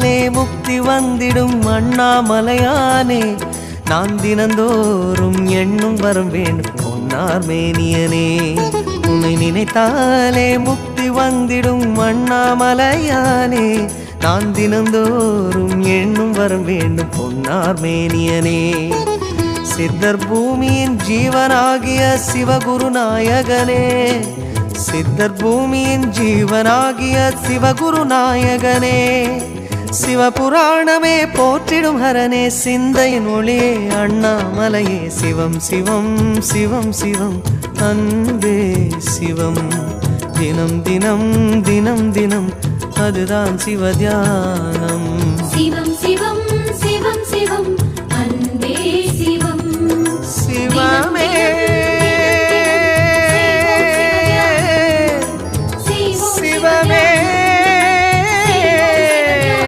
நினைத்தாலே முக்தி வந்திடும் அண்ணாமலையானே நான் தினந்தோறும் எண்ணும் வரம் வேண்டும் பொன்னார் மேனியனே உன்னை நினைத்தாலே முக்தி வந்திடும் அண்ணாமலையானே நான் தினந்தோறும் எண்ணும் வரம் வேண்டும் பொன்னார் மேனியனே சித்தர் பூமியின் ஜீவனாகிய சிவகுரு நாயகனே சித்தர் பூமியின் ஜீவனாகிய சிவகுரு நாயகனே சிவபுராணமே போற்றிடும் ஹரனே சிந்தையின் ஒளியே அண்ணாமலையே சிவம் சிவம் சிவம் சிவம் அன்பே சிவம் தினம் தினம் தினம் தினம் அதுதான் சிவதியானம் சிவம் சிவம் சிவம் சிவம் அன்பே சிவம் சிவம்